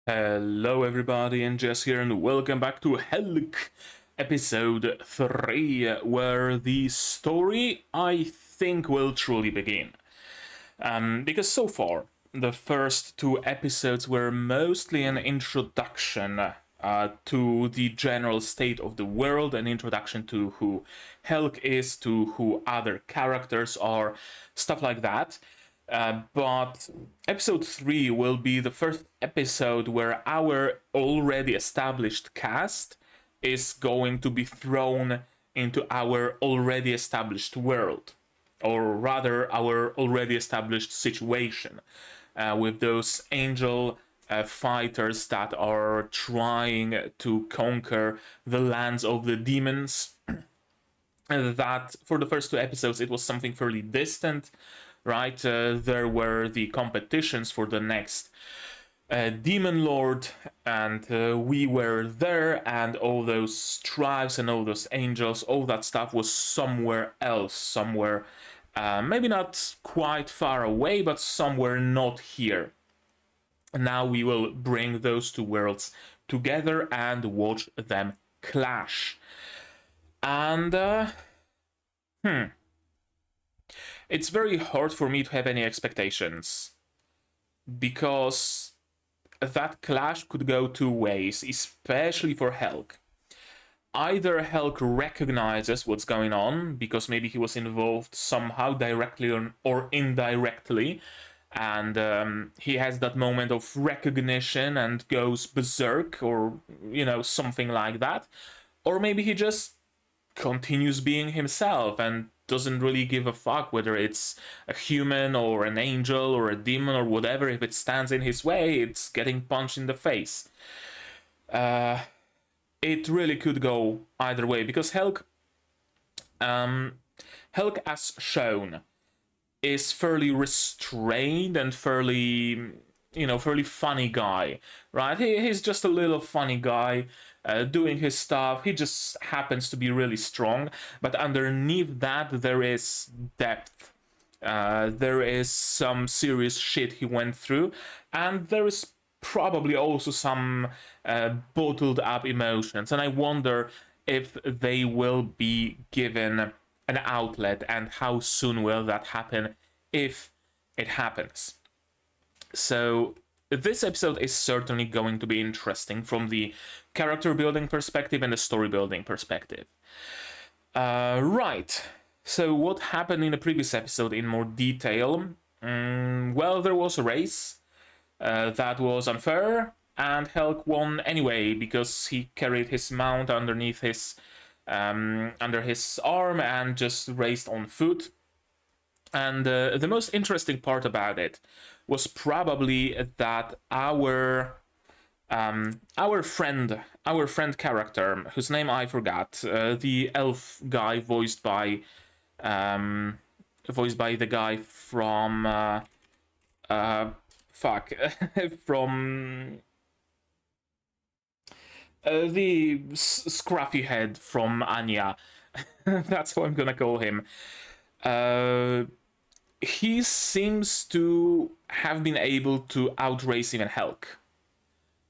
Hello everybody, and Jess here, and welcome back to Helck episode 3, where the story, I think, will truly begin. Because so far, the first two episodes were mostly an introduction to the general state of the world, an introduction to who Helck is, to who other characters are, stuff like that. But episode 3 will be the first episode where our already established cast is going to be thrown into our already established world, or rather, our already established situation, with those angel fighters that are trying to conquer the lands of the demons. That for the first two episodes it was something fairly distant, right? There were the competitions for the next demon lord, and we were there, and all those tribes and all those angels, all that stuff was somewhere else, somewhere maybe not quite far away, but somewhere not here. Now we will bring those two worlds together and watch them clash. And it's very hard for me to have any expectations, because that clash could go two ways, especially for Helck. Either Helck recognizes what's going on, because maybe he was involved somehow, directly or indirectly, and he has that moment of recognition and goes berserk, or, something like that. Or maybe he just continues being himself and doesn't really give a fuck whether it's a human or an angel or a demon or whatever. If it stands in his way, it's getting punched in the face. It really could go either way, because Helck, as shown, is fairly restrained and fairly funny guy, right? He's just a little funny guy, doing his stuff. He just happens to be really strong, but underneath that there is depth. There is some serious shit he went through, and there is probably also some bottled up emotions, and I wonder if they will be given an outlet, and how soon will that happen, if it happens. So this episode is certainly going to be interesting from the character building perspective and the story building perspective. Right, so what happened in the previous episode in more detail? Well, there was a race that was unfair, and Helck won anyway, because he carried his mount underneath his under his arm and just raced on foot. And the most interesting part about it was probably that our friend character, whose name I forgot, the elf guy voiced by the guy from from the scruffy head from Anya. That's how I'm gonna call him. He seems to have been able to outrace even Helck,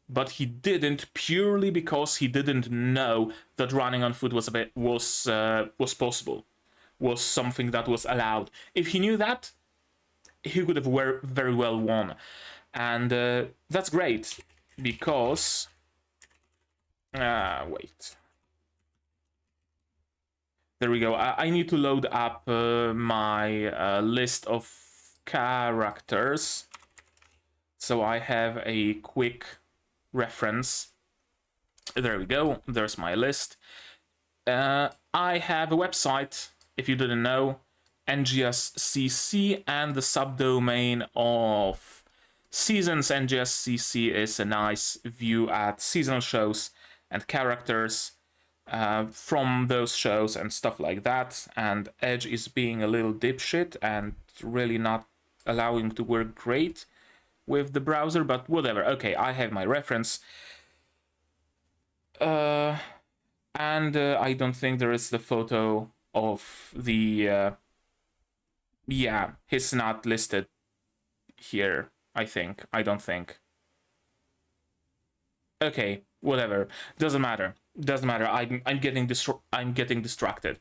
but he didn't, purely because he didn't know that running on foot was possible, was something that was allowed. If he knew that, he could have very well won, and that's great, because wait. There we go. I need to load up my list of characters, so I have a quick reference. There we go. There's my list. I have a website, if you didn't know, NGSCC, and the subdomain of Seasons. NGSCC is a nice view at seasonal shows and characters from those shows and stuff like that. And Edge is being a little dipshit and really not allowing to work great with the browser, but whatever. Okay, I have my reference. And I don't think there is the photo of the yeah, he's not listed here, I don't think. Okay, whatever. Doesn't matter. Doesn't matter. I'm getting distracted.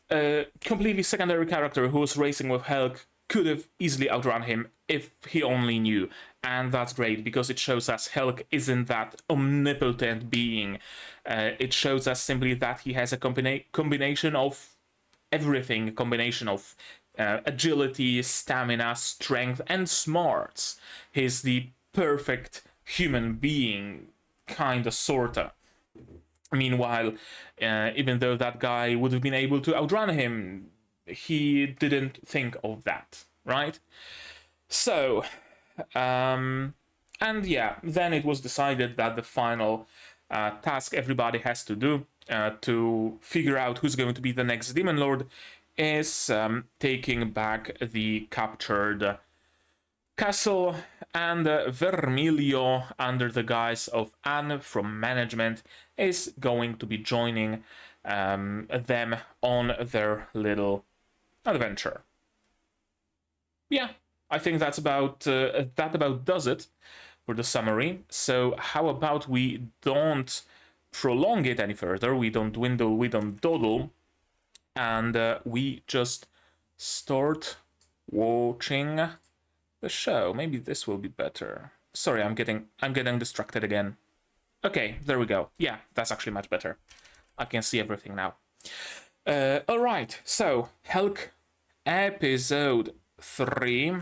Completely secondary character who was racing with Helck could have easily outrun him if he only knew. And that's great because it shows us Helck isn't that omnipotent being. It shows us simply that he has a combination of everything, a combination of agility, stamina, strength, and smarts. He's the perfect human being, kinda, sorta. Meanwhile, even though that guy would have been able to outrun him, he didn't think of that, right? So, and yeah, then it was decided that the final task everybody has to do to figure out who's going to be the next Demon Lord is taking back the captured castle, and Vermilio, under the guise of Anne from management, is going to be joining them on their little adventure. Yeah, I think that about does it for the summary. So how about we don't prolong it any further? We don't dwindle, we don't dawdle, and we just start watching the show. Maybe this will be better. Sorry, I'm getting distracted again. Okay, there we go. Yeah, that's actually much better. I can see everything now. All right, so Helck episode 3,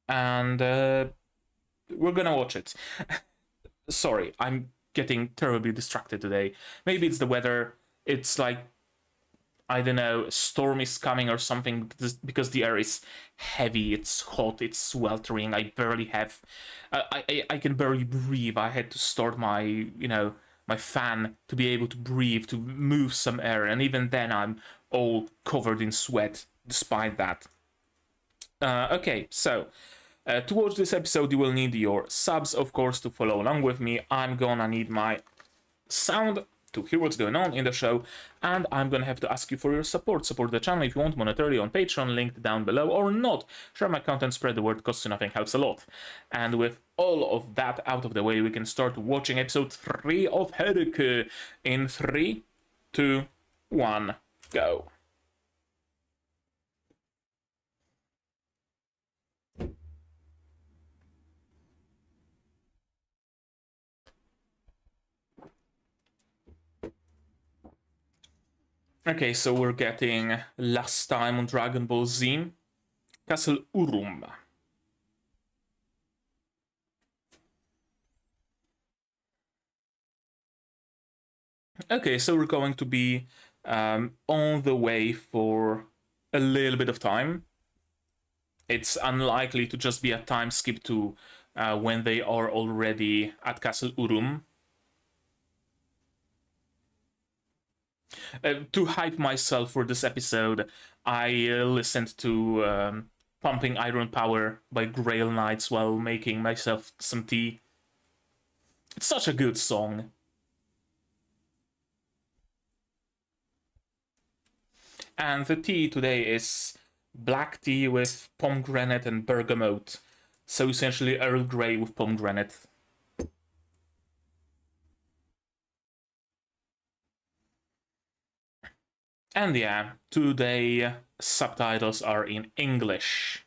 and we're gonna watch it. Sorry, I'm getting terribly distracted today. Maybe it's the weather. It's like, I don't know, a storm is coming or something, because the air is heavy, it's hot, it's sweltering. I barely have, I can barely breathe. I had to start my, my fan to be able to breathe, to move some air, and even then I'm all covered in sweat despite that. Okay, so to watch this episode you will need your subs, of course, to follow along with me. I'm gonna need my sound to hear what's going on in the show, and I'm gonna have to ask you for your support. Support the channel if you want monetarily on Patreon, linked down below, or not. Share my content, spread the word, costs you nothing, helps a lot. And with all of that out of the way, we can start watching episode 3 of Helck in 3, 2, 1, go. Okay, so we're getting last time on Dragon Ball Z, Castle Urum. Okay, so we're going to be on the way for a little bit of time. It's unlikely to just be a time skip to when they are already at Castle Urum. To hype myself for this episode, I listened to Pumping Iron Power by Grail Knights while making myself some tea. It's such a good song. And the tea today is black tea with pomegranate and bergamot. So essentially Earl Grey with pomegranate. And yeah, today subtitles are in English.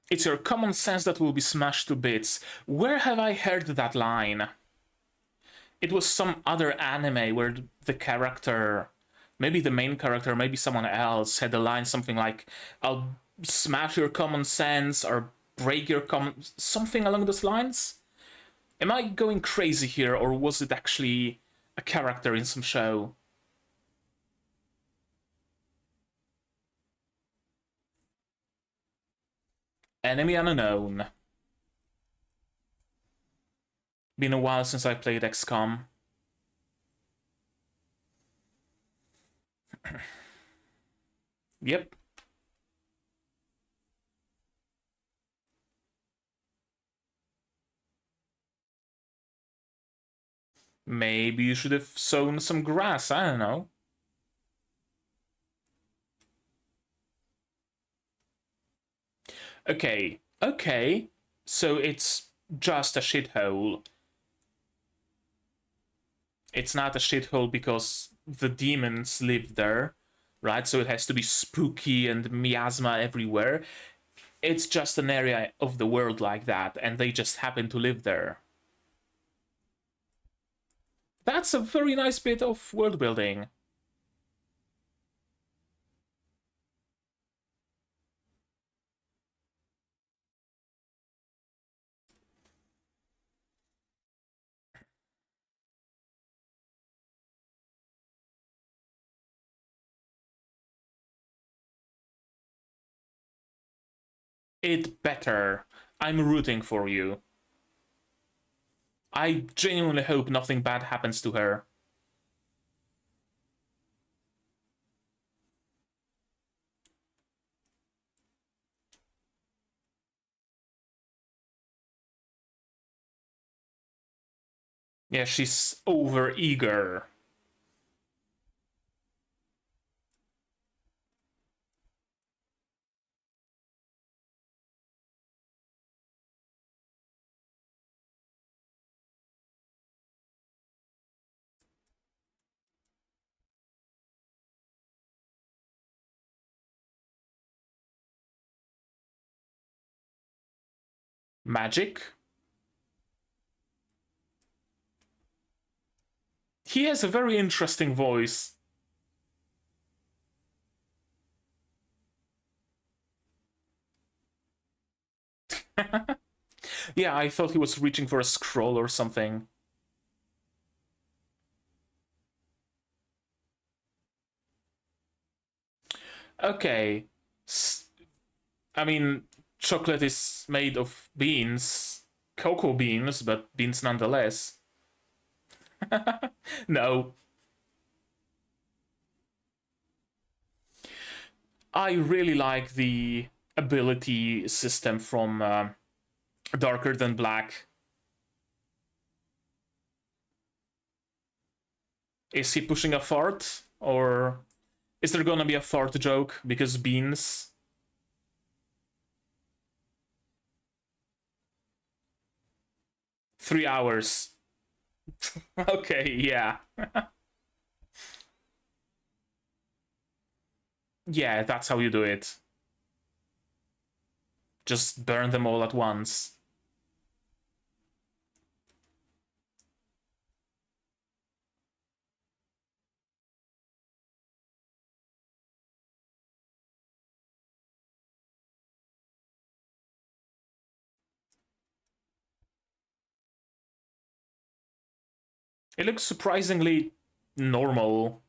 It's your common sense that will be smashed to bits. Where have I heard that line? It was some other anime where the character, maybe the main character, maybe someone else, had a line something like, I'll smash your common sense or break your something along those lines? Am I going crazy here, or was it actually a character in some show? Enemy unknown. Been a while since I played XCOM. Yep. Maybe you should have sown some grass, I don't know. Okay, okay. So it's just a shithole. It's not a shithole because the demons live there, right? So it has to be spooky and miasma everywhere. It's just an area of the world like that, and they just happen to live there. That's a very nice bit of world building. It better. I'm rooting for you. I genuinely hope nothing bad happens to her. Yeah, she's over eager. Magic? He has a very interesting voice. Yeah, I thought he was reaching for a scroll or something. Okay. I mean, chocolate is made of beans. Cocoa beans, but beans nonetheless. No. I really like the ability system from Darker Than Black. Is he pushing a fart? Or is there gonna be a fart joke? Because beans. 3 hours. Okay, yeah. Yeah, that's how you do it. Just burn them all at once. It looks surprisingly normal.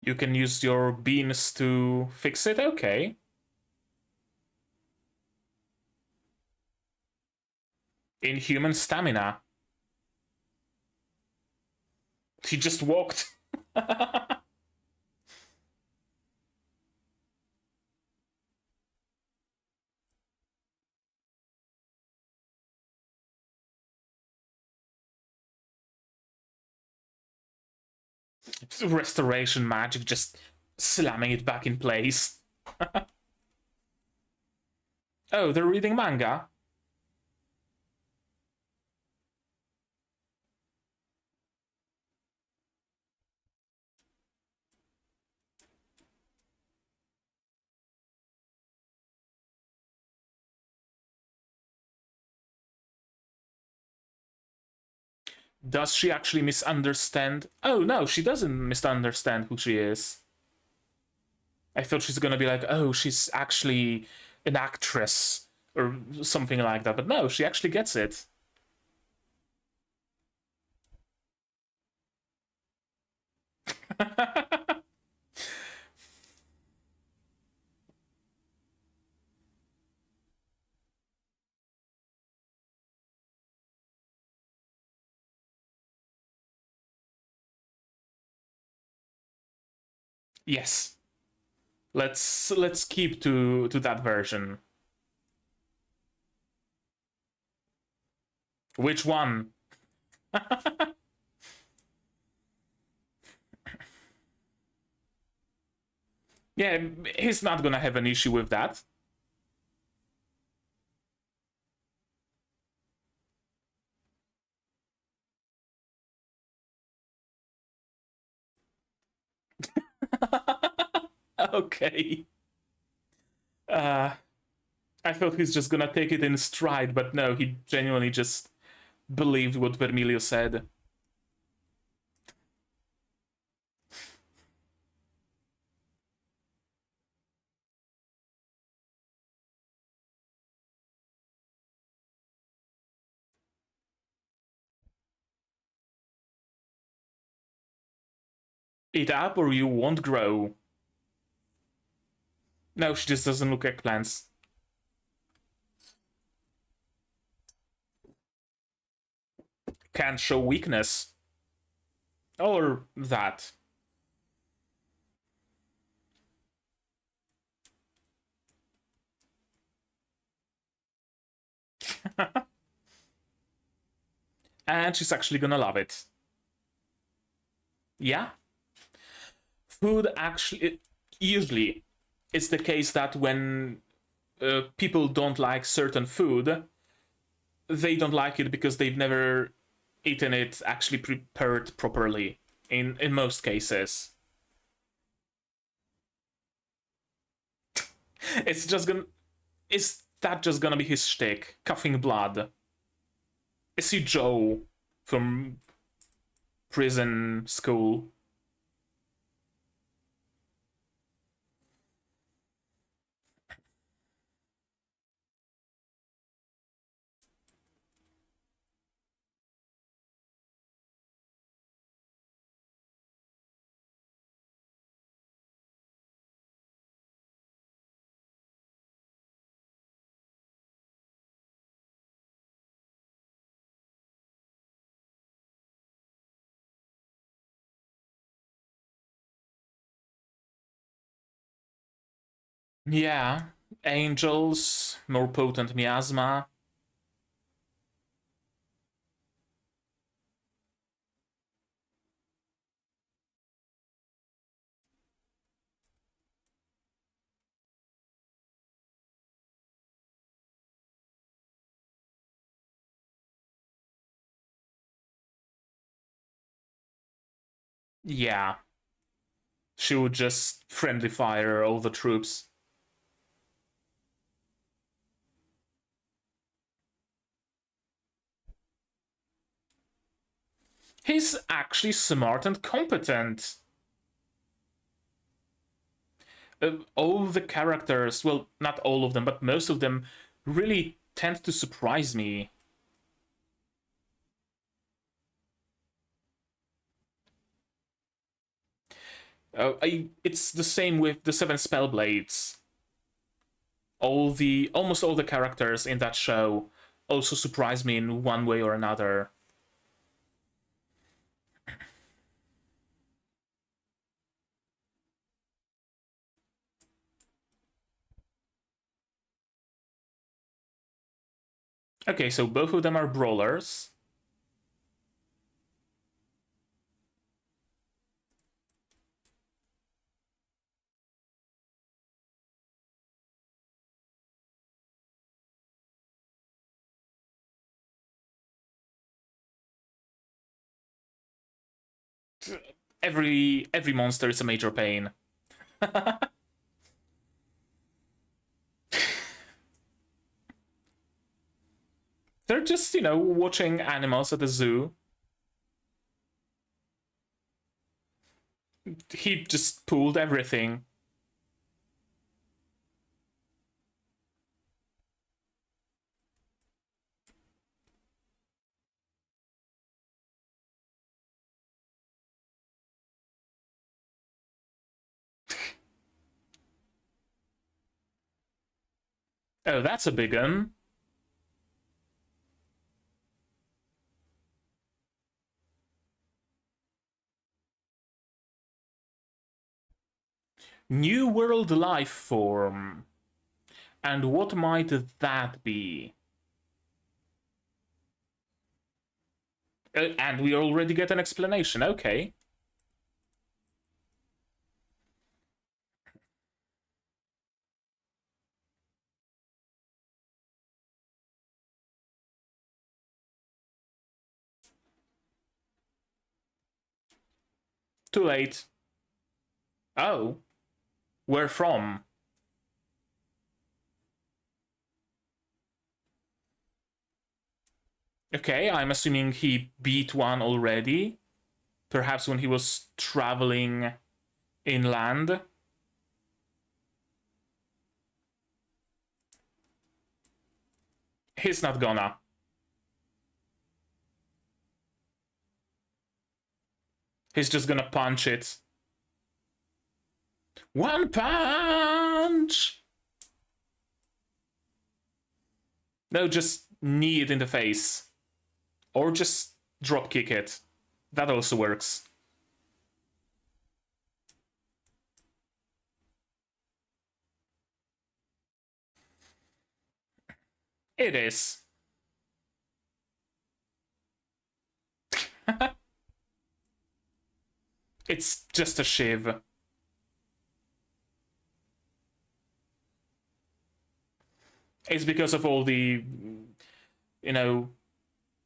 You can use your beans to fix it? Okay. Inhuman stamina. He just walked. Restoration magic, just slamming it back in place. Oh, they're reading manga? Does she actually misunderstand? Oh no, she doesn't misunderstand who she is. I thought she's gonna be like, oh, she's actually an actress or something like that, but no, she actually gets it. Yes. Let's keep to that version. Which one? Yeah, he's not gonna have an issue with that. Okay. Uh, I thought he's just gonna take it in stride, but no, he genuinely just believed what Vermilio said. Eat up or you won't grow. No, she just doesn't look like plants. Can't show weakness. Or that. And she's actually gonna love it. Yeah? Food actually... Usually, it's the case that when people don't like certain food, they don't like it because they've never eaten it actually prepared properly, in most cases. It's just gonna... Is that just gonna be his shtick? Coughing blood. Is he Joe from prison school? Yeah. Angels, more potent miasma. Yeah. She would just friendly fire all the troops. He's actually smart and competent. All the characters, well, not all of them, but most of them, really tend to surprise me. It's the same with the Seven Spellblades. Almost all the characters in that show also surprise me in one way or another. Okay, so both of them are brawlers. Every monster is a major pain. They're just, watching animals at the zoo. He just pulled everything. Oh, that's a big one. New world life form. And what might that be? And we already get an explanation, okay. Too late. Oh. Where from? Okay, I'm assuming he beat one already. Perhaps when he was traveling inland. He's not gonna. He's just gonna punch it. One punch! No, just knee it in the face. Or just drop kick it. That also works. It is. It's just a shiv. It's because of all the, you know,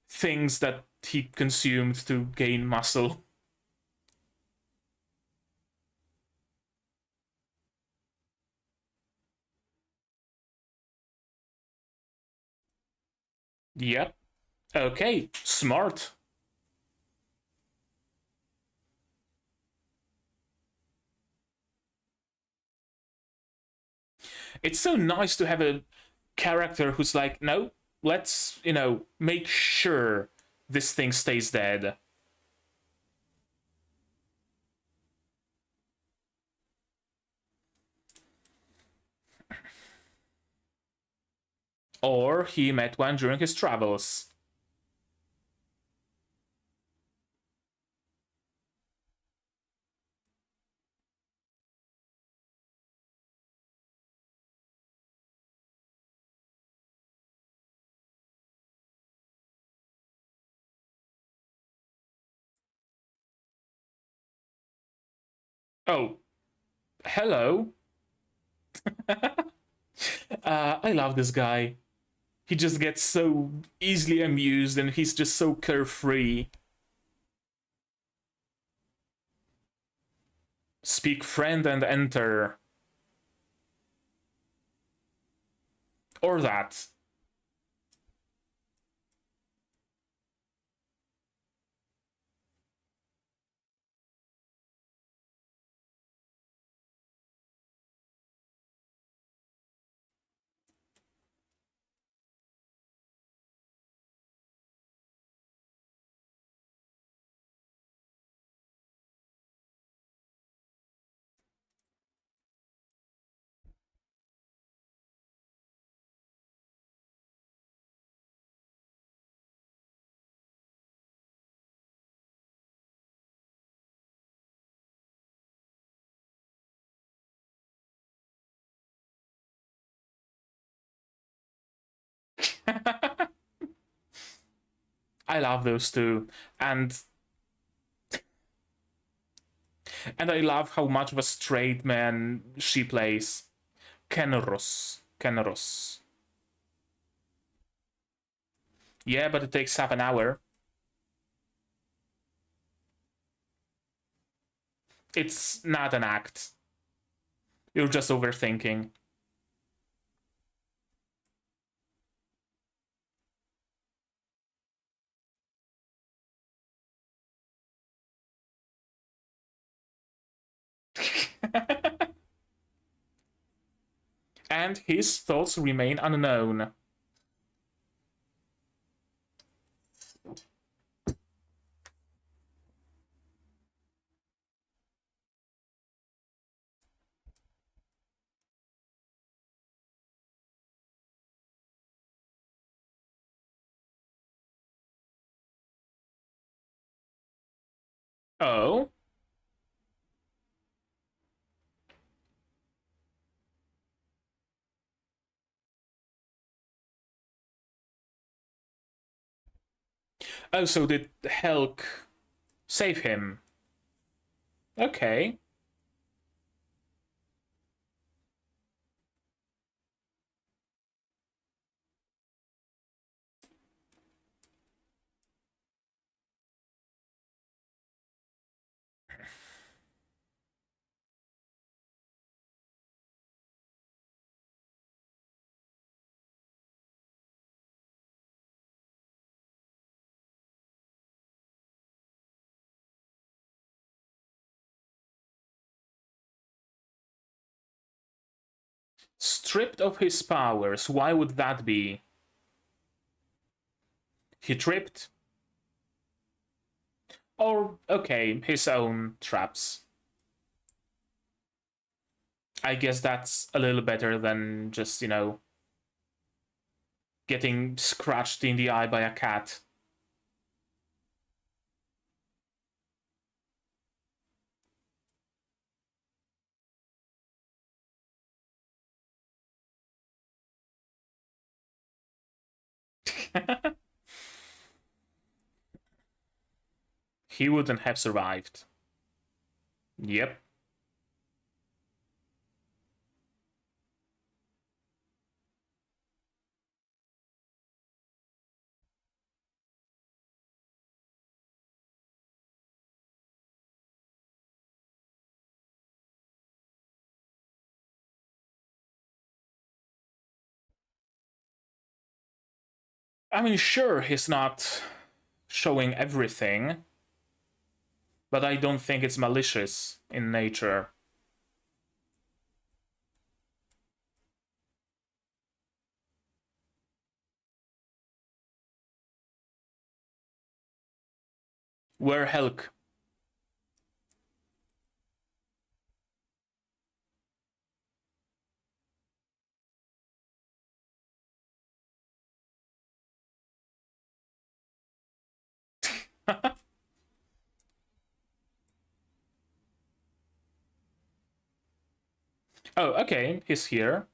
things that he consumed to gain muscle. Yep. Okay, smart. It's so nice to have a character who's like, no, let's, make sure this thing stays dead. Or he met one during his travels. Oh, hello. I love this guy. He just gets so easily amused and he's just so carefree. Speak friend and enter. Or that. I love those two. And I love how much of a straight man she plays. Kenros. Kenros. Yeah, but it takes half an hour. It's not an act. You're just overthinking. And his thoughts remain unknown. Oh? Oh, so did Helck save him? Okay. Stripped of his powers, why would that be? He tripped? Or, okay, his own traps. I guess that's a little better than just, you know, getting scratched in the eye by a cat. He wouldn't have survived. Yep. I mean, sure, he's not showing everything, but I don't think it's malicious in nature. Where Helck? Oh, okay, he's here.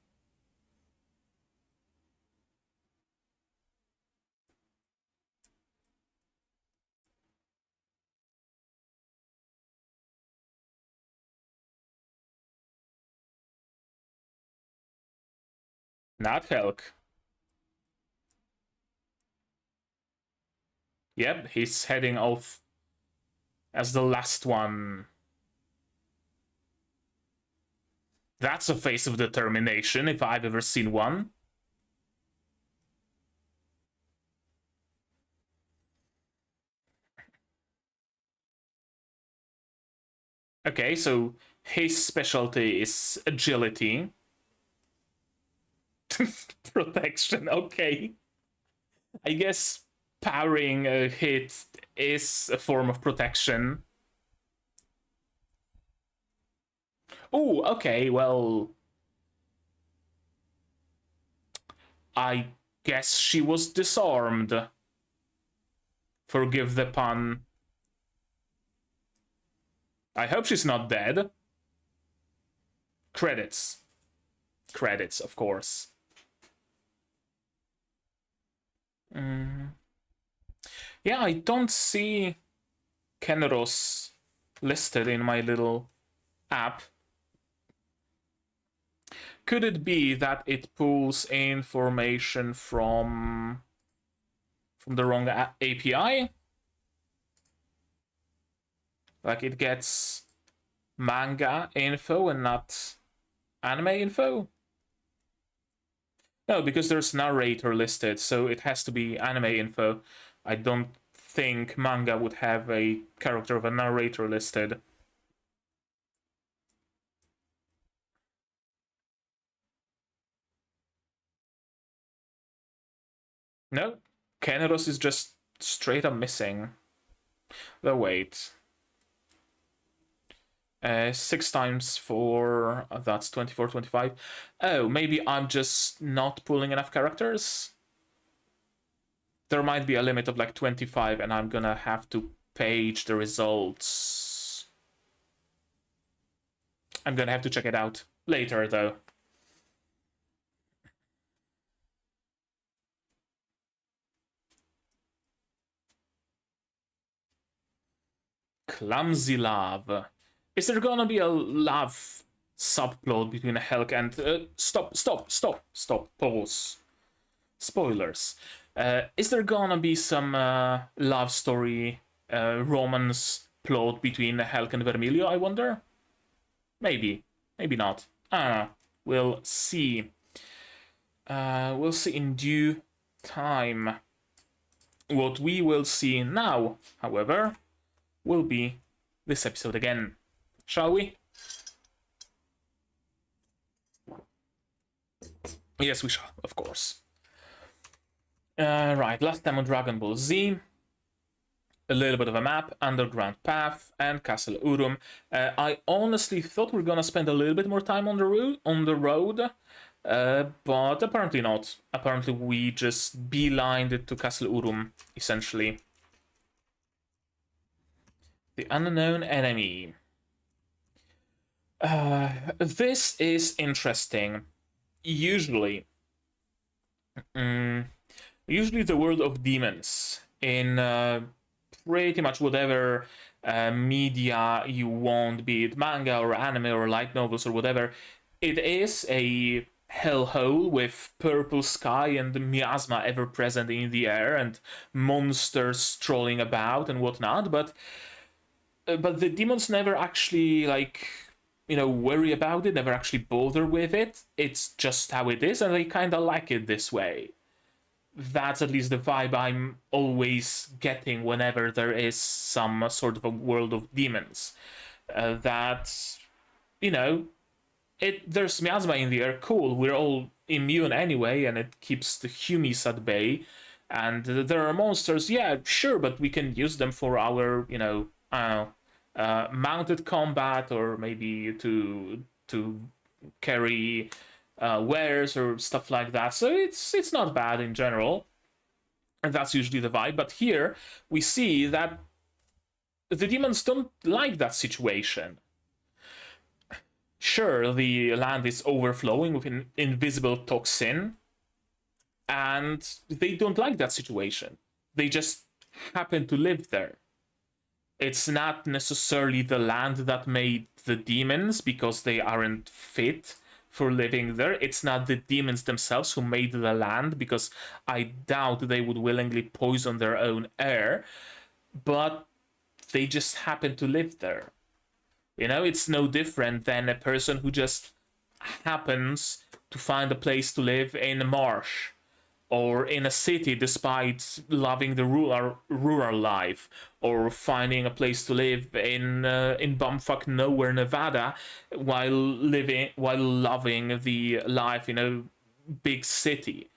Not Helck. Yep, he's heading off as the last one. That's a face of determination if I've ever seen one. Okay, so his specialty is agility. Protection, okay. I guess powering a hit is a form of protection. Oh, okay, well... I guess she was disarmed. Forgive the pun. I hope she's not dead. Credits. Credits, of course. Yeah, I don't see Kenros listed in my little app. Could it be that it pulls information from the wrong API? Like it gets manga info and not anime info? No, because there's narrator listed, so it has to be anime info. I don't think manga would have a character of a narrator listed. No, Keneros is just straight up missing. The wait. 6 times 4, that's 24, 25. Oh, maybe I'm just not pulling enough characters? There might be a limit of like 25 and I'm gonna have to page the results. I'm gonna have to check it out later though. clumsy love. Is there gonna be a love subplot between Helck and... stop, pause. Spoilers. Is there gonna be some love story, romance plot between Helck and Vermilio, I wonder? Maybe. Maybe not. I don't know. We'll see. We'll see in due time. What we will see now, however, will be this episode again. Shall we? Yes, we shall, of course. Right, last time on Dragon Ball Z. A little bit of a map, underground path, and Castle Urum. I honestly thought we were gonna spend a little bit more time on the road, but apparently not. Apparently we just beelined it to Castle Urum, essentially. The unknown enemy. This is interesting. Usually the world of demons in pretty much whatever media you want, be it manga or anime or light novels or whatever, it is a hellhole with purple sky and miasma ever present in the air and monsters strolling about and whatnot, but the demons never actually, like, you know, worry about it, never actually bother with it. It's just how it is, and they kind of like it this way. That's at least the vibe I'm always getting whenever there is some sort of a world of demons. That, you know, there's miasma in the air, cool, we're all immune anyway, and it keeps the humies at bay. And there are monsters, yeah, sure, but we can use them for our, you know, I don't know, mounted combat, or maybe to carry wares or stuff like that. So it's not bad in general, and that's usually the vibe. But here we see that the demons don't like that situation. Sure, the land is overflowing with an invisible toxin, and they don't like that situation. They just happen to live there. It's not necessarily the land that made the demons, because they aren't fit for living there. It's not the demons themselves who made the land, because I doubt they would willingly poison their own air, but they just happen to live there. You know, it's no different than a person who just happens to find a place to live in a marsh or in a city despite loving the rural life, or finding a place to live in bumfuck nowhere, Nevada, while loving the life in a big city,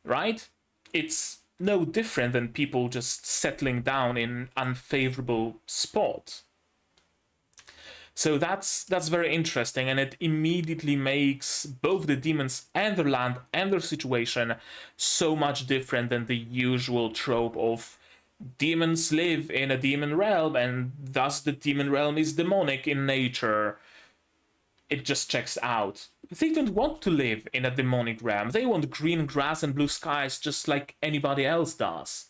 right? It's no different than people just settling down in unfavorable spots. So that's very interesting, and it immediately makes both the demons and their land and their situation so much different than the usual trope of demons live in a demon realm, and thus the demon realm is demonic in nature. It just checks out. They don't want to live in a demonic realm. They want green grass and blue skies just like anybody else does.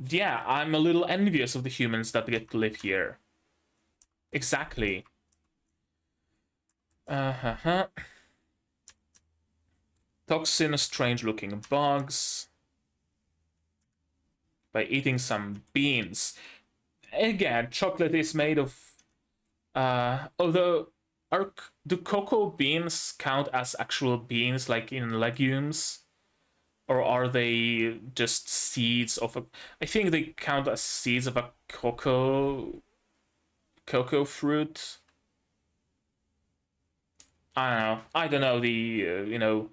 Yeah, I'm a little envious of the humans that get to live here. Exactly. Toxin strange looking bugs. By eating some beans. Again, chocolate is made of... although, do cocoa beans count as actual beans, like in legumes? Or are they just seeds of a... I think they count as seeds of a cocoa fruit. I don't know the you know,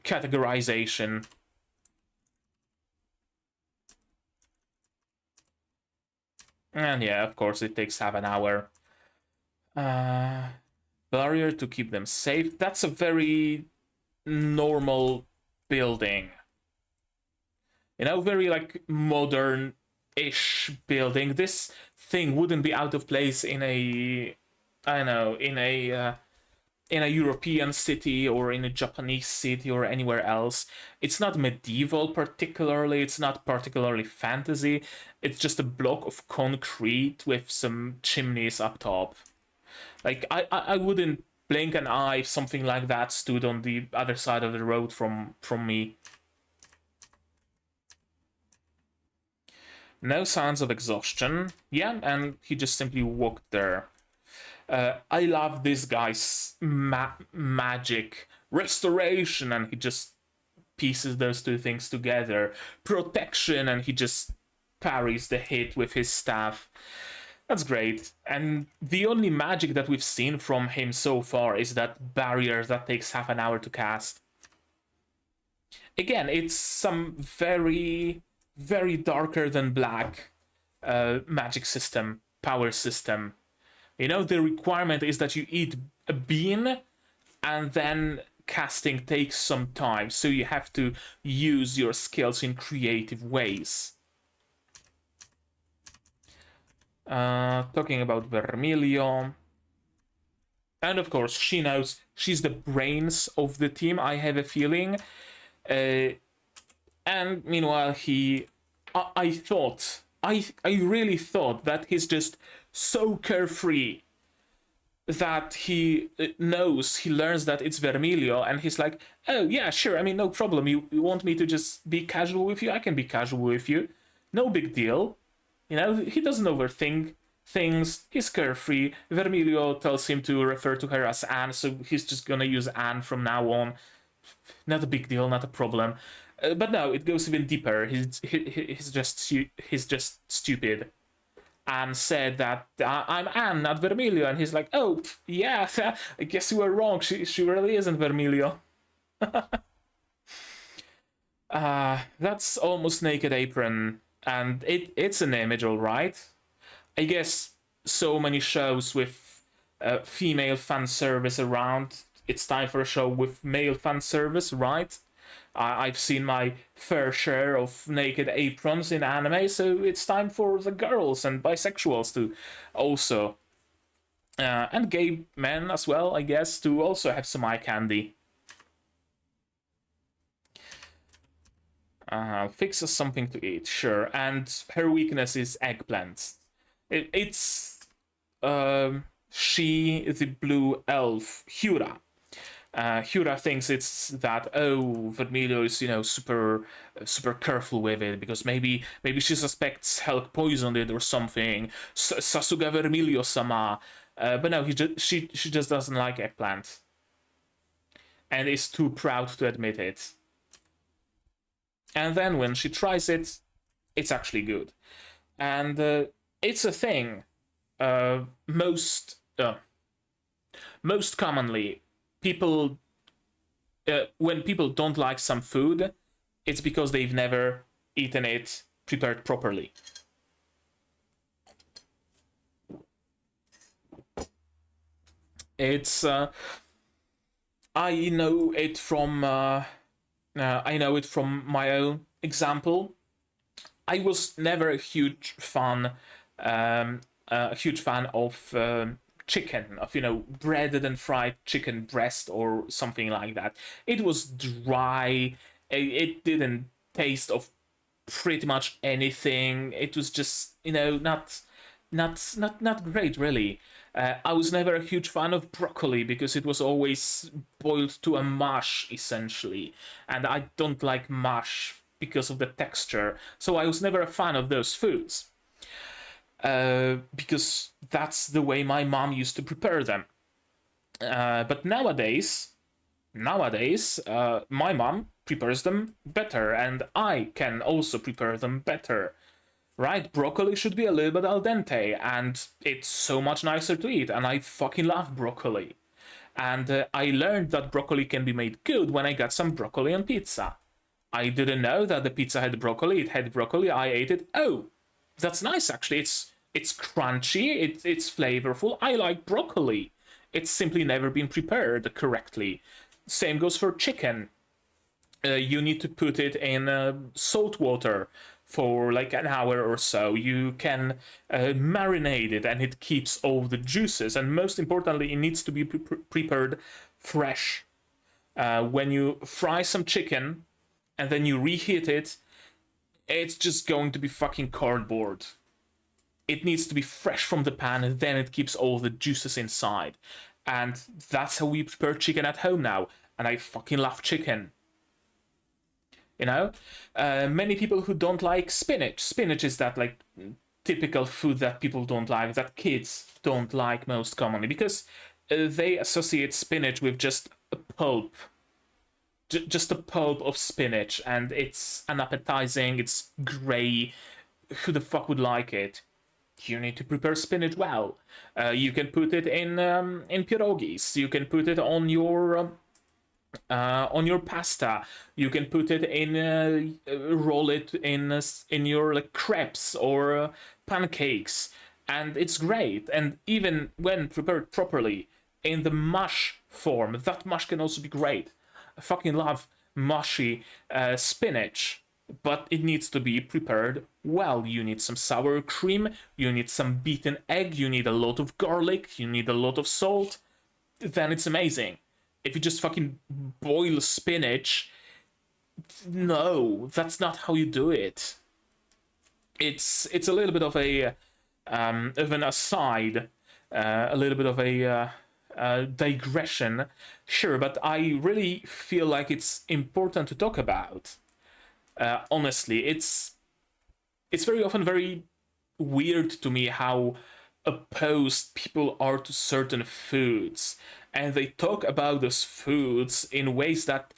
categorization. And yeah, of course it takes half an hour. Barrier to keep them safe. That's a very normal building, you know, very like modern-ish building. This thing wouldn't be out of place in a, I don't know, in in a European city or in a Japanese city or anywhere else. It's not medieval particularly, it's not particularly fantasy, it's just a block of concrete with some chimneys up top. Like, I wouldn't blink an eye if something like that stood on the other side of the road from me. No signs of exhaustion. Yeah, and he just simply walked there. I love this guy's magic restoration, and he just pieces those two things together. Protection, and he just parries the hit with his staff. That's great. And the only magic that we've seen from him so far is that barrier that takes half an hour to cast. Again, it's some very, very darker than black magic system, power system. You know, the requirement is that you eat a bean, and then casting takes some time, so you have to use your skills in creative ways. Talking about Vermilio. And of course, she knows she's the brains of the team, I have a feeling. And meanwhile, I really thought that he's just so carefree that he learns that it's Vermilio, and he's like, oh yeah, sure, I mean, no problem, you want me to just be casual with you? I can be casual with you. No big deal. You know, he doesn't overthink things, he's carefree. Vermilio tells him to refer to her as Anne, so he's just gonna use Anne from now on. Not a big deal, not a problem. But no, it goes even deeper. He's just stupid. Anne said that I'm Anne, not Vermilio, and he's like, oh, yeah, I guess you were wrong. She really isn't Vermilio. That's almost Naked Apron, and it's an image, all right. I guess so many shows with female fan service around. It's time for a show with male fan service, right? I've seen my fair share of naked aprons in anime, so it's time for the girls and bisexuals to also, and gay men as well, I guess, to also have some eye candy. Fix us something to eat, sure. And her weakness is eggplants. It's she, the blue elf, Hura. Hura thinks it's that, oh, Vermilio is, you know, super careful with it, because maybe she suspects Helck poisoned it or something. Sasuga Vermilio-sama. But no, she just doesn't like eggplant. And is too proud to admit it. And then when she tries it, it's actually good. And it's a thing. Most commonly, people, when people don't like some food, it's because they've never eaten it prepared properly. It's I know it from my own example. I was never a huge fan of chicken, of, you know, breaded and fried chicken breast or something like that. It was dry. It didn't taste of pretty much anything. It was just, you know, not great, really. I was never a huge fan of broccoli because it was always boiled to a mush, essentially, and I don't like mush because of the texture. So I was never a fan of those foods. Because that's the way my mom used to prepare them. But nowadays, my mom prepares them better, and I can also prepare them better. Right? Broccoli should be a little bit al dente, and it's so much nicer to eat, and I fucking love broccoli. And I learned that broccoli can be made good when I got some broccoli on pizza. I didn't know that the pizza had broccoli. It had broccoli. I ate it. Oh, that's nice, actually. It's crunchy, it's flavorful. I like broccoli. It's simply never been prepared correctly. Same goes for chicken. you need to put it in salt water for like an hour or so. You can marinate it and it keeps all the juices. And most importantly, it needs to be prepared fresh. When you fry some chicken and then you reheat it, it's just going to be fucking cardboard. It needs to be fresh from the pan, and then it keeps all the juices inside. And that's how we prepare chicken at home now. And I fucking love chicken. You know? Many people who don't like spinach. Spinach is that, like, typical food that people don't like, that kids don't like most commonly, because they associate spinach with just a pulp. Just a pulp of spinach, and it's unappetizing, it's grey. Who the fuck would like it? You need to prepare spinach well. You can put it in pierogis. You can put it on your pasta. You can put it in roll it in your like crepes or pancakes, and it's great. And even when prepared properly in the mush form, that mush can also be great. I fucking love mushy spinach, but it needs to be prepared well. You need some sour cream, you need some beaten egg, you need a lot of garlic, you need a lot of salt. Then it's amazing. If you just fucking boil spinach, no, that's not how you do it. It's a little bit of an aside, a little bit of a digression, sure, but I really feel like it's important to talk about. Honestly, it's very often very weird to me how opposed people are to certain foods, and they talk about those foods in ways that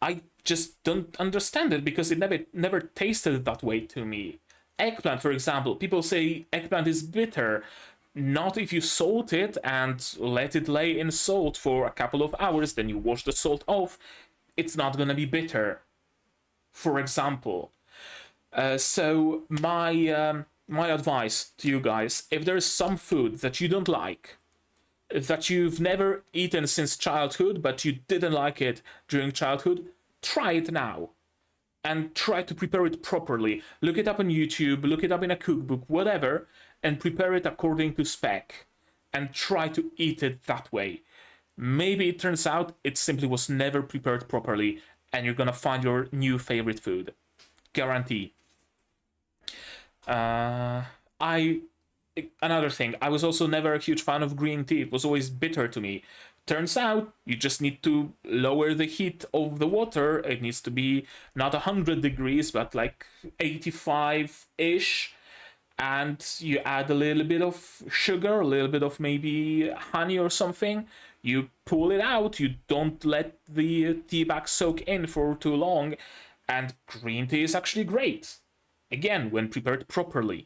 I just don't understand it, because it never tasted that way to me. Eggplant, for example, people say eggplant is bitter. Not if you salt it and let it lay in salt for a couple of hours, then you wash the salt off. It's not gonna be bitter, for example. So my advice to you guys: if there's some food that you don't like, that you've never eaten since childhood, but you didn't like it during childhood, try it now. And try to prepare it properly. Look it up on YouTube, look it up in a cookbook, whatever, and prepare it according to spec. And try to eat it that way. Maybe it turns out it simply was never prepared properly, and you're gonna find your new favorite food. Guarantee. Another thing, I was also never a huge fan of green tea. It was always bitter to me. Turns out you just need to lower the heat of the water. It needs to be not 100 degrees, but like 85-ish. And you add a little bit of sugar, a little bit of maybe honey or something. You pull it out. You don't let the tea bag soak in for too long. And green tea is actually great. Again, when prepared properly.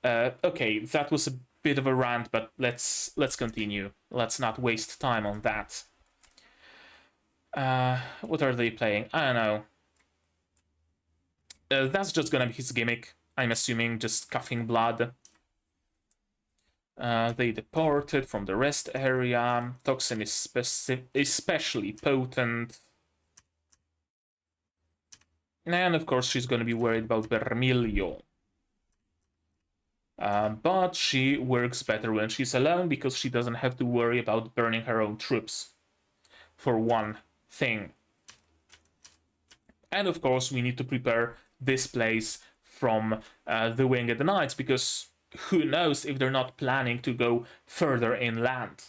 Okay, that was a bit of a rant, but let's continue. Let's not waste time on that. What are they playing? I don't know. That's just gonna be his gimmick. I'm assuming just coughing blood. They deported from the rest area. Toxin is especially potent. And of course she's gonna be worried about Vermilio. But she works better when she's alone, because she doesn't have to worry about burning her own troops, for one thing. And of course we need to prepare this place from the Winged Knights, because who knows if they're not planning to go further inland.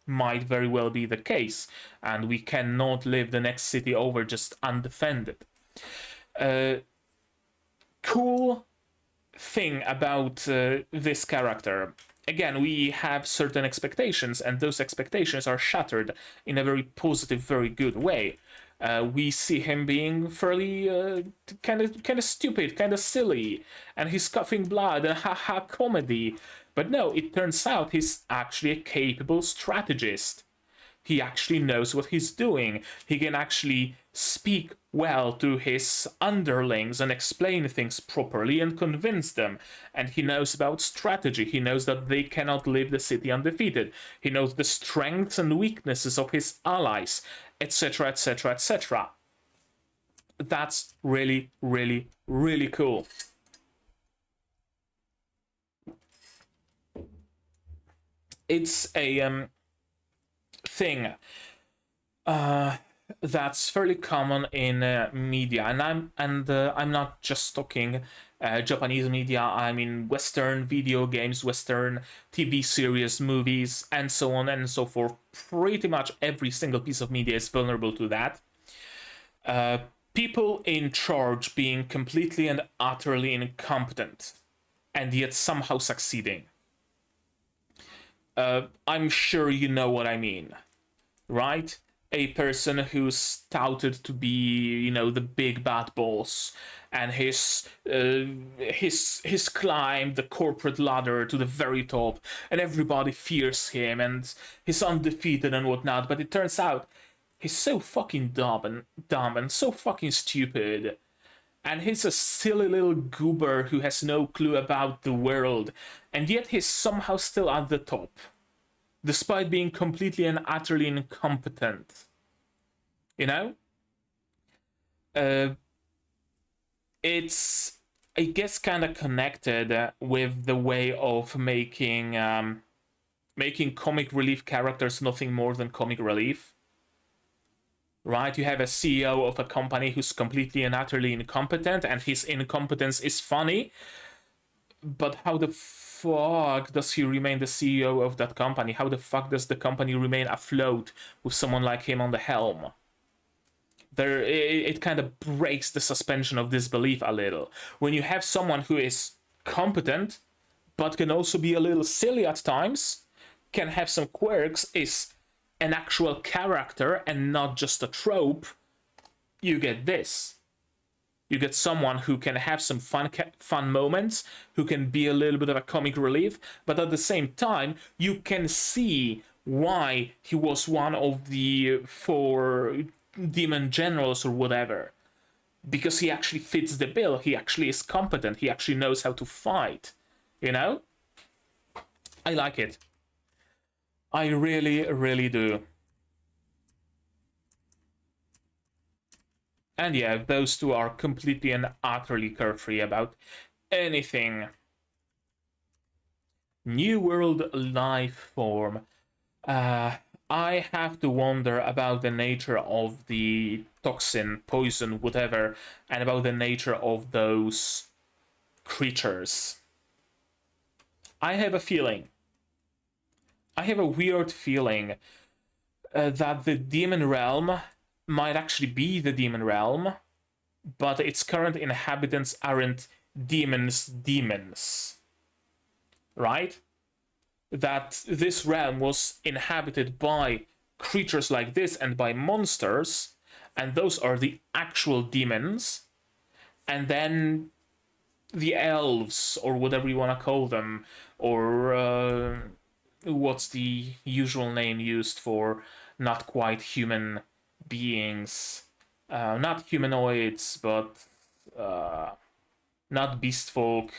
Might very well be the case, and we cannot leave the next city over just undefended. Cool thing about this character. Again, we have certain expectations, and those expectations are shattered in a very positive, very good way. We see him being fairly kind of stupid, kind of silly, and he's coughing blood and haha comedy. But no, it turns out he's actually a capable strategist. He actually knows what he's doing. He can actually speak well to his underlings and explain things properly and convince them. And he knows about strategy. He knows that they cannot leave the city undefeated. He knows the strengths and weaknesses of his allies, etc., etc., etc. that's really, really, really cool. It's a thing that's fairly common in media, and I'm not just talking Japanese media. I mean Western video games, Western TV series, movies, and so on and so forth. Pretty much every single piece of media is vulnerable to that. People in charge being completely and utterly incompetent, and yet somehow succeeding. I'm sure you know what I mean, right? A person who's touted to be, you know, the big bad boss, and his climb the corporate ladder to the very top, and everybody fears him, and he's undefeated and whatnot. But it turns out he's so fucking dumb and so fucking stupid. And he's a silly little goober who has no clue about the world, and yet he's somehow still at the top, despite being completely and utterly incompetent. You know? It's, I guess, kind of connected with the way of making comic relief characters nothing more than comic relief. Right? You have a CEO of a company who's completely and utterly incompetent, and his incompetence is funny. But how the fuck does he remain the CEO of that company? How the fuck does the company remain afloat with someone like him on the helm? It kind of breaks the suspension of disbelief a little. When you have someone who is competent, but can also be a little silly at times, can have some quirks, is an actual character and not just a trope, you get this. You get someone who can have some fun moments, who can be a little bit of a comic relief, but at the same time, you can see why he was one of the 4 demon generals or whatever. Because he actually fits the bill, he actually is competent, he actually knows how to fight. You know? I like it. I really, really do. And yeah, those two are completely and utterly carefree about anything. New World life form. I have to wonder about the nature of the toxin, poison, whatever, and about the nature of those creatures. I have a feeling. I have a weird feeling that the demon realm might actually be the demon realm, but its current inhabitants aren't demons. Right? That this realm was inhabited by creatures like this and by monsters, and those are the actual demons, and then the elves, or whatever you want to call them, or what's the usual name used for not quite human beings, not humanoids, but not beast folk,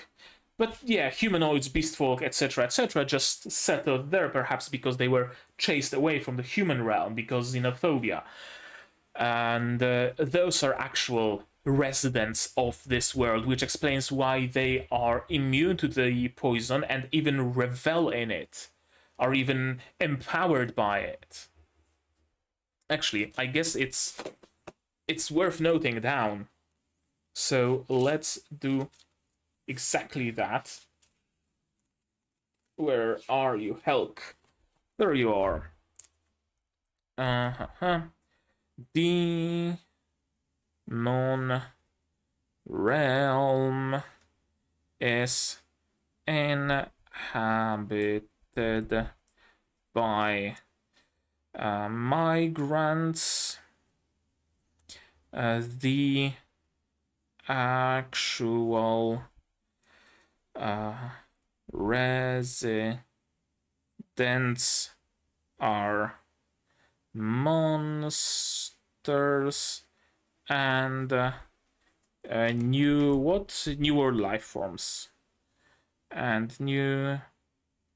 but yeah, humanoids, beast folk, etc., just settled there, perhaps because they were chased away from the human realm because xenophobia. And those are actual residents of this world, which explains why they are immune to the poison and even revel in it, are even empowered by it. Actually, I guess it's worth noting down. So let's do exactly that. Where are you, Helck? There you are. The non-realm is inhabited by migrants. The actual residents are monsters and newer life forms and new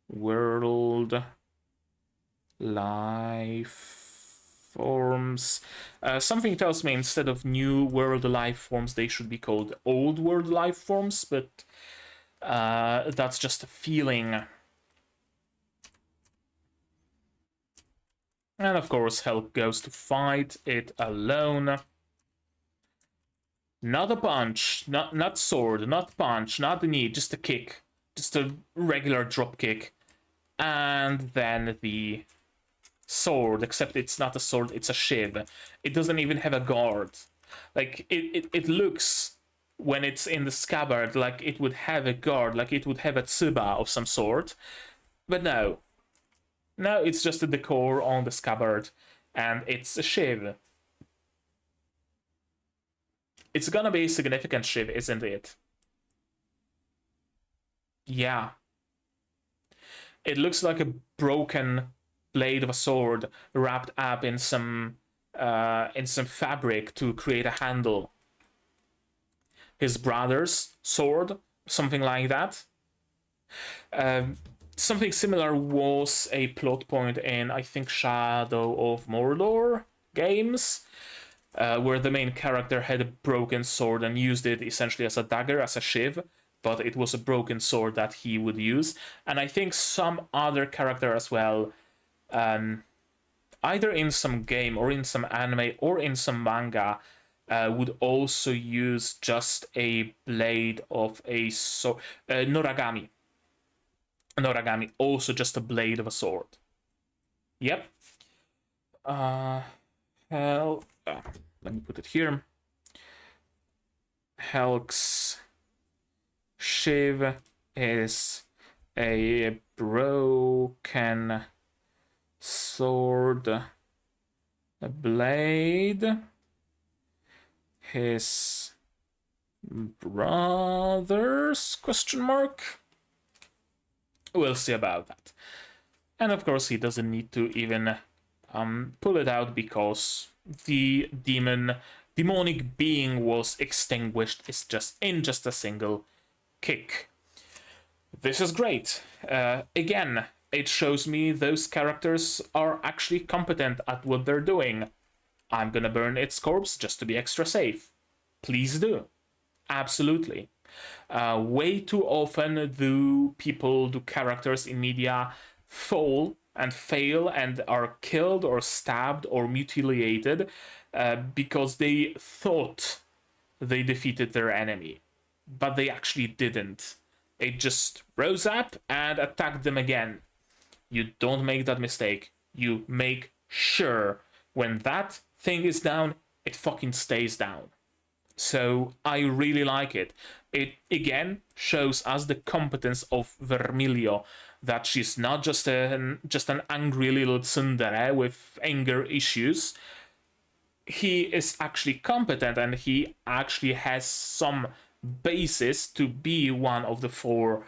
world life forms. Something tells me instead of new world life forms, they should be called old world life forms, but that's just a feeling. And of course, Helck goes to fight it alone. Not a punch, not sword, not punch, not a knee, just a kick. Just a regular drop kick. And then the sword, except it's not a sword, it's a shiv. It doesn't even have a guard. Like, it looks, when it's in the scabbard, like it would have a guard, like it would have a tsuba of some sort. But no. No, it's just a decor on the scabbard, and it's a shiv. It's gonna be a significant shiv, isn't it? Yeah. It looks like a broken blade of a sword wrapped up in some fabric to create a handle. His brother's sword, something like that. Something similar was a plot point in, I think, Shadow of Mordor games, where the main character had a broken sword and used it essentially as a dagger, as a shiv, but it was a broken sword that he would use. And I think some other character as well, either in some game or in some anime or in some manga, would also use just a blade of a sword. Noragami. Noragami, also just a blade of a sword. Yep. Let me put it here. Helck's shiv is a broken sword blade. His brother's question mark? We'll see about that. And of course he doesn't need to even pull it out because the demonic being was extinguished in just a single kick. This is great. Again, it shows me those characters are actually competent at what they're doing. I'm gonna burn its corpse just to be extra safe. Please do. Absolutely. Way too often do characters in media fall and fail and are killed or stabbed or mutilated because they thought they defeated their enemy, but they actually didn't. It just rose up and attacked them again. You don't make that mistake. You make sure when that thing is down, it fucking stays down. So I really like it. It again shows us the competence of Vermilio, that she's not just an angry little tsundere with anger issues. He is actually competent and he actually has some basis to be one of the four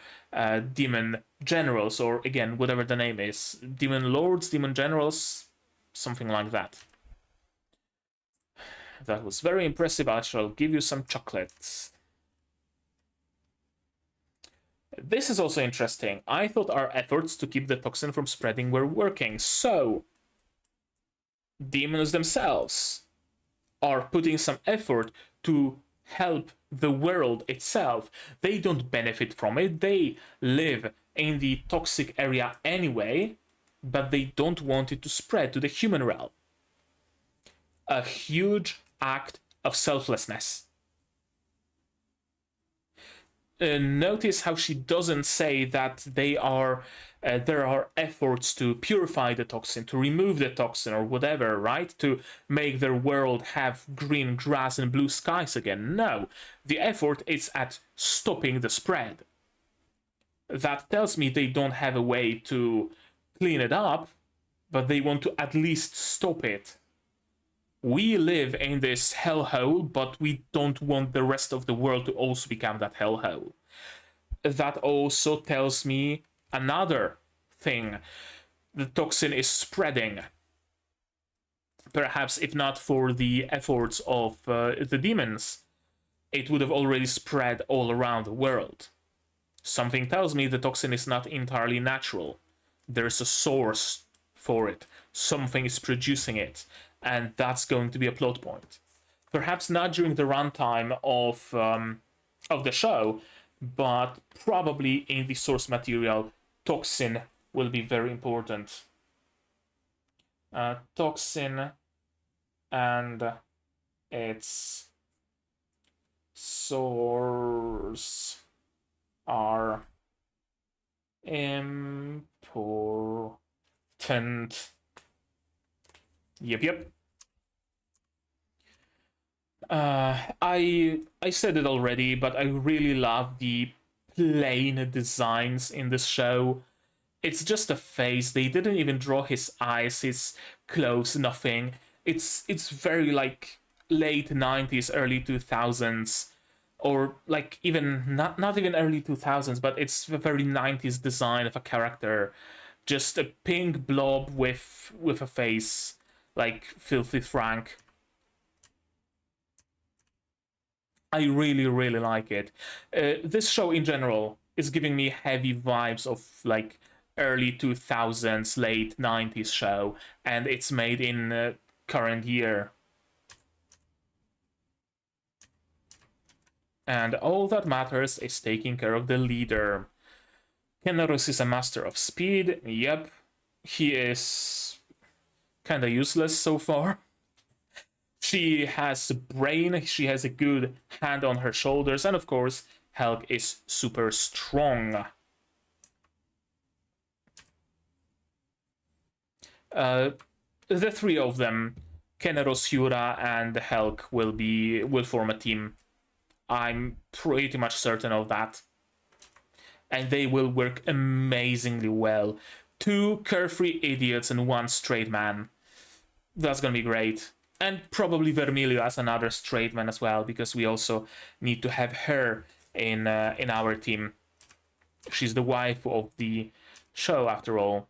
demon generals, or again, whatever the name is. Demon lords, demon generals, something like that. That was very impressive. I shall give you some chocolates. This is also interesting. I thought our efforts to keep the toxin from spreading were working. So, demons themselves are putting some effort to help the world itself. They don't benefit from it. They live in the toxic area anyway, but they don't want it to spread to the human realm. A huge act of selflessness. Notice how she doesn't say that there are efforts to purify the toxin, to remove the toxin or whatever, right? To make their world have green grass and blue skies again. No, the effort is at stopping the spread. That tells me they don't have a way to clean it up, but they want to at least stop it. We live in this hellhole, but we don't want the rest of the world to also become that hellhole. That also tells me another thing. The toxin is spreading. Perhaps if not for the efforts of the demons, it would have already spread all around the world. Something tells me the toxin is not entirely natural. There's a source for it. Something is producing it. and that's going to be a plot point. Perhaps not during the runtime of the show, but probably in the source material. Toxin will be very important. Toxin and its source are important. Yep. I said it already, but I really love the plain designs in this show. It's just a face. They didn't even draw his eyes, his clothes, nothing. It's very like late 90s, early 2000s, or like even not even early 2000s, but it's a very 90s design of a character. Just a pink blob with a face, like Filthy Frank. I really, really like it. This show in general is giving me heavy vibes of like early 2000s, late 90s show, and it's made in current year. And all that matters is taking care of the leader. Kenarus is a master of speed. Yep, he is kinda useless so far. She has a brain, she has a good hand on her shoulders, and of course, Helck is super strong. The three of them, Kenarus, Hura, and Helck, will form a team. I'm pretty much certain of that. And they will work amazingly well. 2 carefree idiots and 1 straight man. That's gonna be great. And probably Vermilio as another straight man as well, because we also need to have her in our team. She's the wife of the show, after all.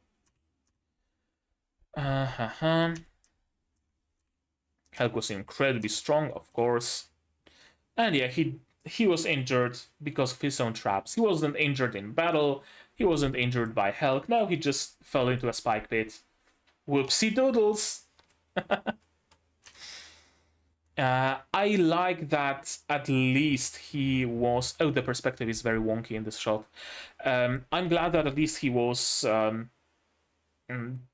Helck was incredibly strong, of course. And yeah, he was injured because of his own traps. He wasn't injured in battle. He wasn't injured by Helck. No, he just fell into a spike pit. Whoopsie doodles. I like that at least he was... Oh, the perspective is very wonky in this shot. I'm glad that at least he was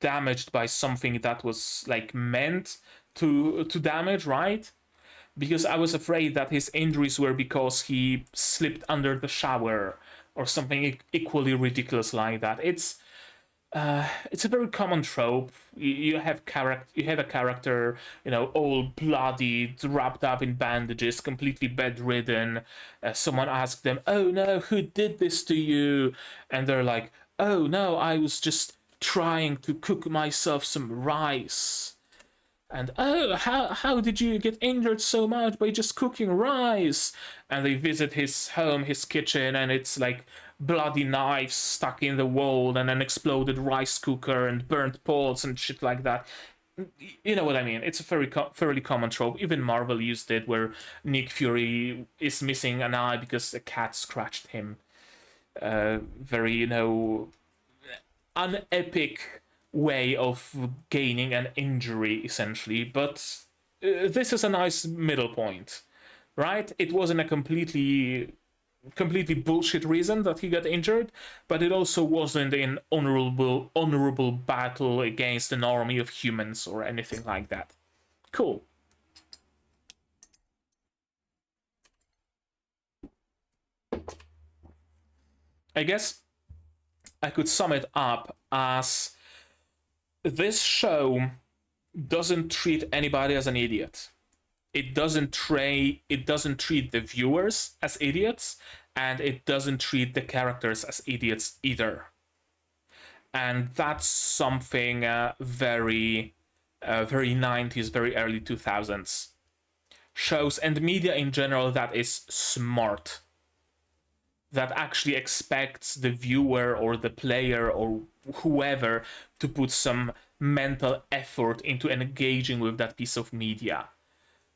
damaged by something that was like meant to damage, right? Because I was afraid that his injuries were because he slipped under the shower or something equally ridiculous like that. It's a very common trope. You have a character, you know, all bloody, wrapped up in bandages, completely bedridden. Someone asks them, "Oh no, who did this to you?" And they're like, "Oh no, I was just trying to cook myself some rice." And oh, how did you get injured so much by just cooking rice? And they visit his home, his kitchen, and it's like bloody knives stuck in the wall and an exploded rice cooker and burnt pots and shit like that. You know what I mean? It's a fairly common trope. Even Marvel used it, where Nick Fury is missing an eye because a cat scratched him. Very, you know, unepic way of gaining an injury, essentially. But this is a nice middle point, right? It wasn't a completely bullshit reason that he got injured, but it also wasn't an honorable battle against an army of humans or anything like that. Cool. I guess I could sum it up as this show doesn't treat anybody as an idiot. It doesn't treat the viewers as idiots, and it doesn't treat the characters as idiots either. And that's something very 90s, very early 2000s. Shows and media in general that is smart. That actually expects the viewer or the player or whoever to put some mental effort into engaging with that piece of media,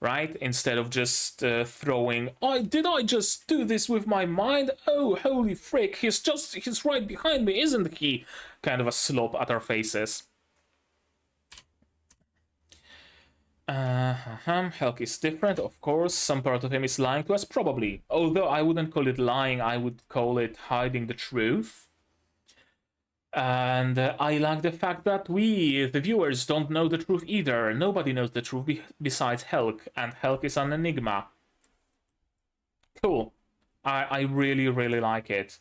right? Instead of just throwing, "Oh, did I just do this with my mind? Oh, holy frick, he's right behind me, isn't he?" Kind of a slop at our faces. Helck is different, of course. Some part of him is lying to us, probably. Although I wouldn't call it lying, I would call it hiding the truth. And I like the fact that we, the viewers, don't know the truth either. Nobody knows the truth besides Helck, and Helck is an enigma. Cool. I really, really like it.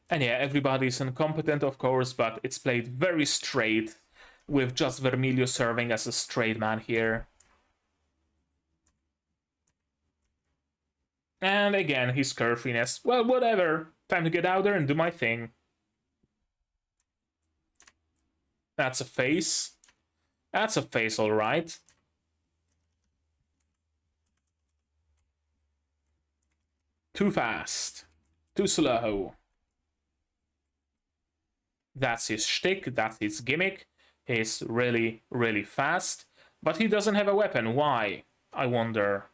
And yeah, everybody's incompetent, of course, but it's played very straight, with just Vermilio serving as a straight man here. And again, his curviness. Well, whatever. Time to get out there and do my thing. That's a face. That's a face, alright. Too fast. Too slow. That's his shtick, that's his gimmick. He's really, really fast. But he doesn't have a weapon. Why? I wonder.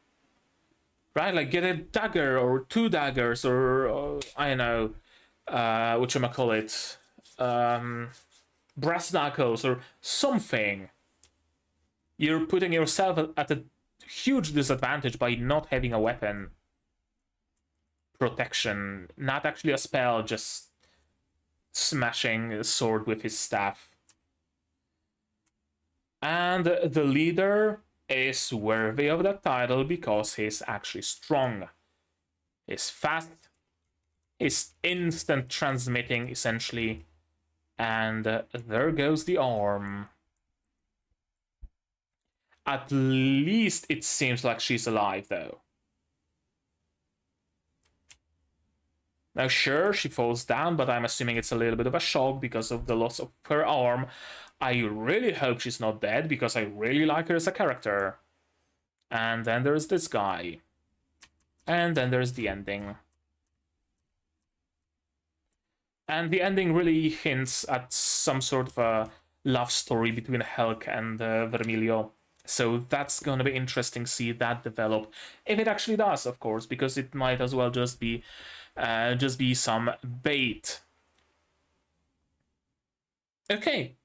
Right? Like, get a dagger or 2 daggers or I don't know, whatchamacallit, brass knuckles or something. You're putting yourself at a huge disadvantage by not having a weapon. Protection. Not actually a spell, just smashing a sword with his staff. And the leader is worthy of that title because he's actually strong. He's fast. He's instant transmitting, essentially. And there goes the arm. At least it seems like she's alive, though. Now, sure, she falls down, but I'm assuming it's a little bit of a shock because of the loss of her arm. I really hope she's not dead, because I really like her as a character. And then there's this guy. And then there's the ending. And the ending really hints at some sort of a love story between Helck and Vermilio. So that's going to be interesting to see that develop. If it actually does, of course, because it might as well just be some bait. Okay,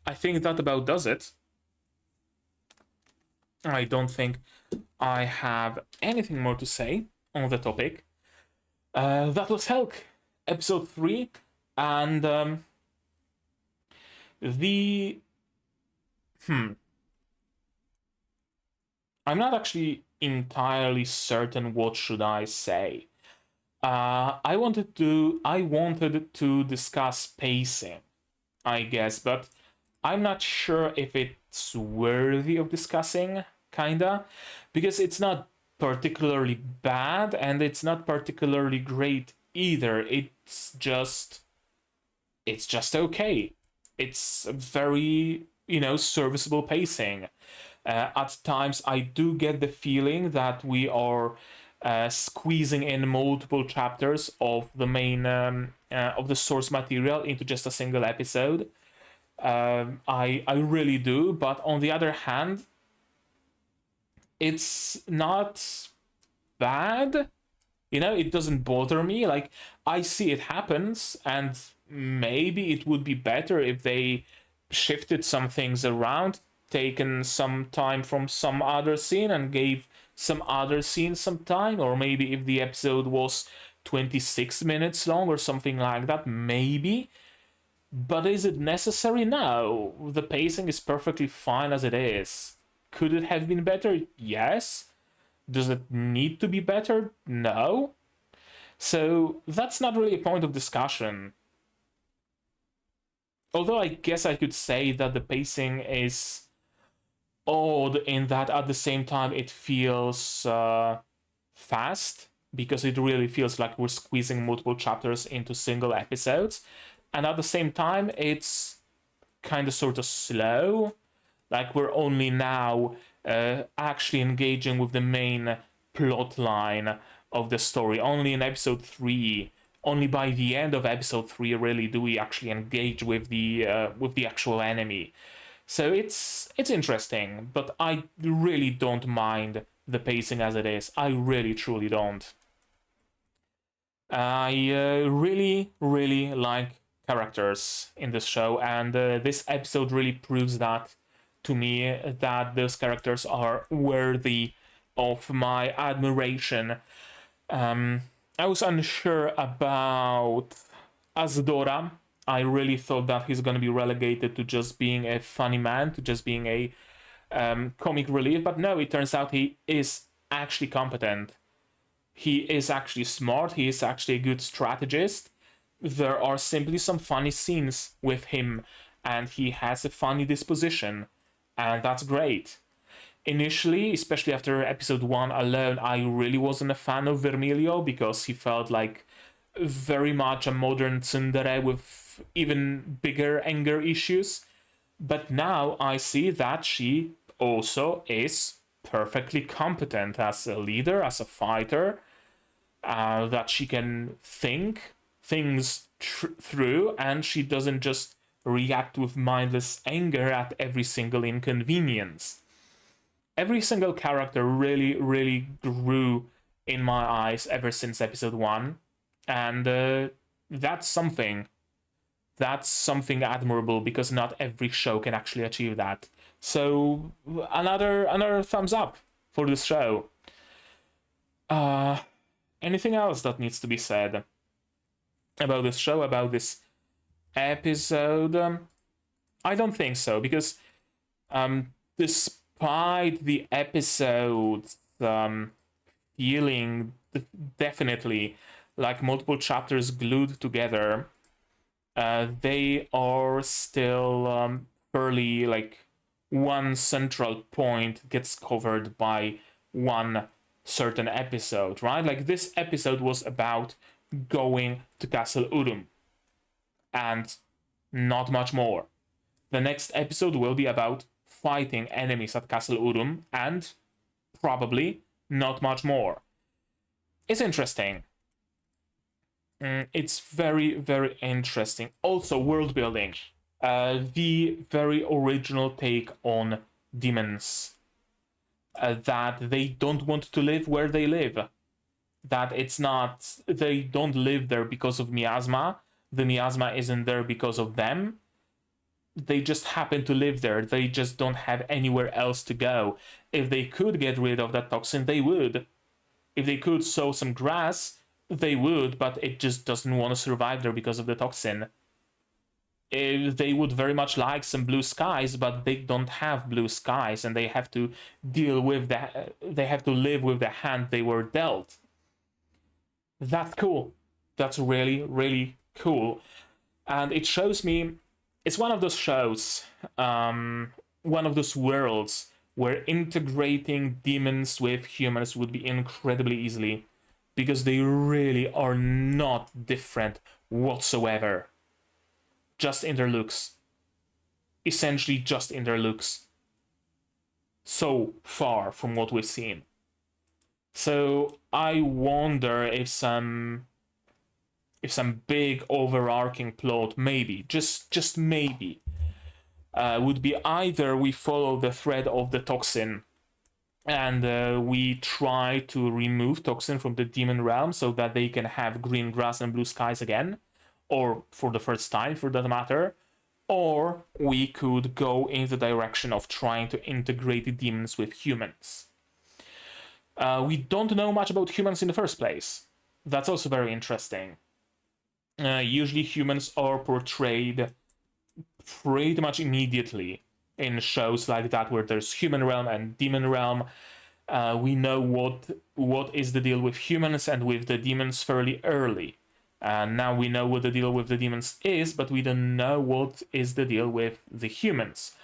I think that about does it. I don't think I have anything more to say on the topic. That was Helck, episode 3, and I'm not actually entirely certain what should I say. I wanted to discuss pacing, I guess, but I'm not sure if it's worthy of discussing, kinda, because it's not particularly bad and it's not particularly great either. It's just okay. It's very, serviceable pacing. At times, I do get the feeling that we are squeezing in multiple chapters of the main of the source material into just a single episode. I really do, but on the other hand, it's not bad. It doesn't bother me. Like, I see it happens, and maybe it would be better if they shifted some things around, taken some time from some other scene and gave some other scene some time, or maybe if the episode was 26 minutes long or something like that, maybe. But is it necessary? No. The pacing is perfectly fine as it is. Could it have been better? Yes. Does it need to be better? No. So that's not really a point of discussion. Although I guess I could say that the pacing is odd in that at the same time it feels fast, because it really feels like we're squeezing multiple chapters into single episodes, and at the same time it's kind of sort of slow, like we're only now actually engaging with the main plot line of the story. Only in episode 3, only by the end of episode 3 really do we actually engage with the actual enemy. So it's interesting, but I really don't mind the pacing as it is. I really, truly don't. I really, really like characters in this show, and this episode really proves that to me that those characters are worthy of my admiration. I was unsure about Azdora. I really thought that he's going to be relegated to just being a funny man, to just being a comic relief, but no, it turns out he is actually competent. He is actually smart, he is actually a good strategist. There are simply some funny scenes with him, and he has a funny disposition, and that's great. Initially, especially after episode 1 alone, I really wasn't a fan of Vermilio because he felt like very much a modern tsundere with even bigger anger issues. But now I see that she also is perfectly competent as a leader, as a fighter, that she can think things through, and she doesn't just react with mindless anger at every single inconvenience. Every single character really grew in my eyes ever since episode 1, and that's something. That's something admirable, because not every show can actually achieve that. So another thumbs up for this show. Anything else that needs to be said about this show, about this episode? I don't think so, because despite the episodes feeling definitely like multiple chapters glued together, they are still fairly like one central point gets covered by one certain episode, right? Like this episode was about going to Castle Urum and not much more. The next episode will be about fighting enemies at Castle Urum and probably not much more. It's interesting. It's very interesting. Also, world building. The very original take on demons. That they don't want to live where they live. That it's not, they don't live there because of miasma. The miasma isn't there because of them. They just happen to live there. They just don't have anywhere else to go. If they could get rid of that toxin, they would. If they could sow some grass, they would, but it just doesn't want to survive there because of the toxin. They would very much like some blue skies, but they don't have blue skies, and they have to deal with that. They have to live with the hand they were dealt. That's cool. That's really cool, and it shows me. It's one of those shows, one of those worlds where integrating demons with humans would be incredibly easily, because they really are not different whatsoever. Just in their looks. Essentially just in their looks. So far from what we've seen. So I wonder if some big overarching plot, maybe, just maybe, would be either we follow the thread of the toxin and we try to remove toxin from the demon realm so that they can have green grass and blue skies again, or for the first time for that matter, or we could go in the direction of trying to integrate the demons with humans. We don't know much about humans in the first place. That's also very interesting. Usually humans are portrayed pretty much immediately in shows like that where there's human realm and demon realm. We know what is the deal with humans and with the demons fairly early. Now we know what the deal with the demons is, but we don't know what is the deal with the humans.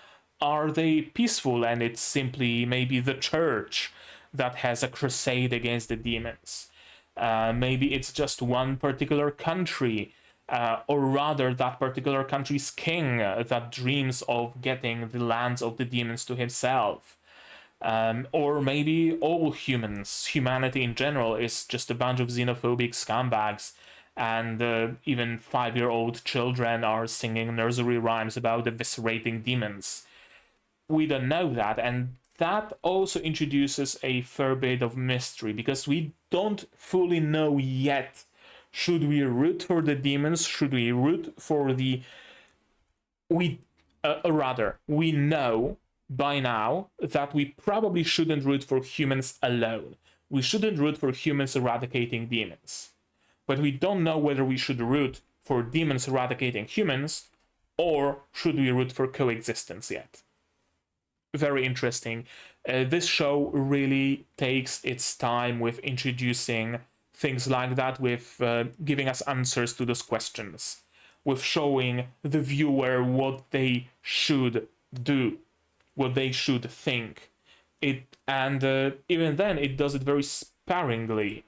Are they peaceful and it's simply maybe the church that has a crusade against the demons? Maybe it's just one particular country, or rather that particular country's king that dreams of getting the lands of the demons to himself. Or maybe all humans, humanity in general, is just a bunch of xenophobic scumbags, and even 5-year-old children are singing nursery rhymes about eviscerating demons. We don't know that, and that also introduces a fair bit of mystery, because we don't fully know yet. Should we root for the demons? Should we root for the... We know by now that we probably shouldn't root for humans alone. We shouldn't root for humans eradicating demons. But we don't know whether we should root for demons eradicating humans or should we root for coexistence yet. Very interesting. This show really takes its time with introducing things like that, with giving us answers to those questions, with showing the viewer what they should do, what they should think. Even then, it does it very sparingly.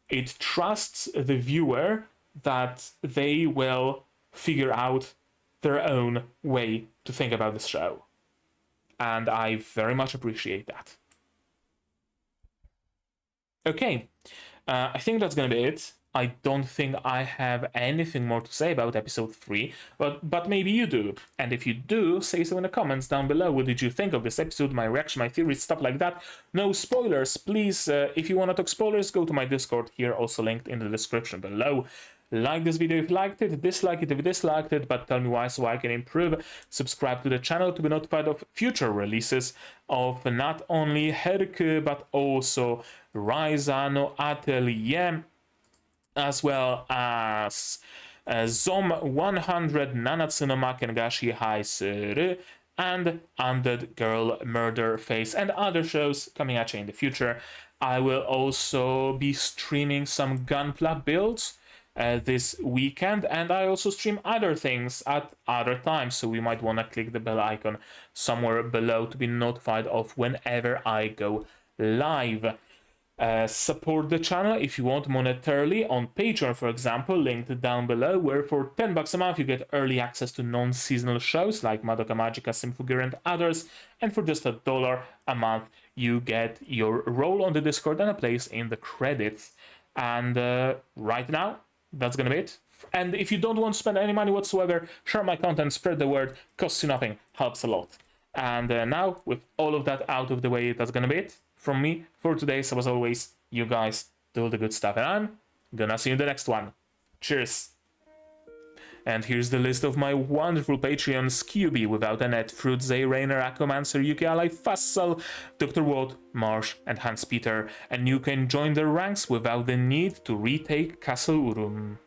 It trusts the viewer that they will figure out their own way to think about this show. And I very much appreciate that. Okay, I think that's gonna be it. I don't think I have anything more to say about episode 3, but maybe you do. And if you do, say so in the comments down below. What did you think of this episode, my reaction, my theories, stuff like that? No spoilers, please. If you want to talk spoilers, go to my Discord here, also linked in the description below. Like this video if you liked it, dislike it if you disliked it, but tell me why so I can improve. Subscribe to the channel to be notified of future releases of not only Helck, but also Raizano Atelier, as well as Zom 100 Nanatsu no Makengashi Haisuru and Undead Girl Murder Face and other shows coming at you in the future. I will also be streaming some Gunpla builds this weekend, and I also stream other things at other times, so you might want to click the bell icon somewhere below to be notified of whenever I go live. Support the channel if you want monetarily on Patreon, for example, linked down below, where for $10 a month you get early access to non-seasonal shows like Madoka Magica, Symphogear and others, and for just $1 a month you get your role on the Discord and a place in the credits. And right now, that's gonna be it. And if you don't want to spend any money whatsoever, share my content, spread the word, costs you nothing, helps a lot. And now, with all of that out of the way, that's gonna be it from me for today. So as always, you guys do all the good stuff, and I'm gonna see you in the next one. Cheers! And here's the list of my wonderful Patreons: QB, Without a Net, Fruit, Zay, Rainer, Aquamancer, Yuki Ally, Fassal, Dr. Watt, Marsh, and Hans Peter. And you can join their ranks without the need to retake Castle Urum.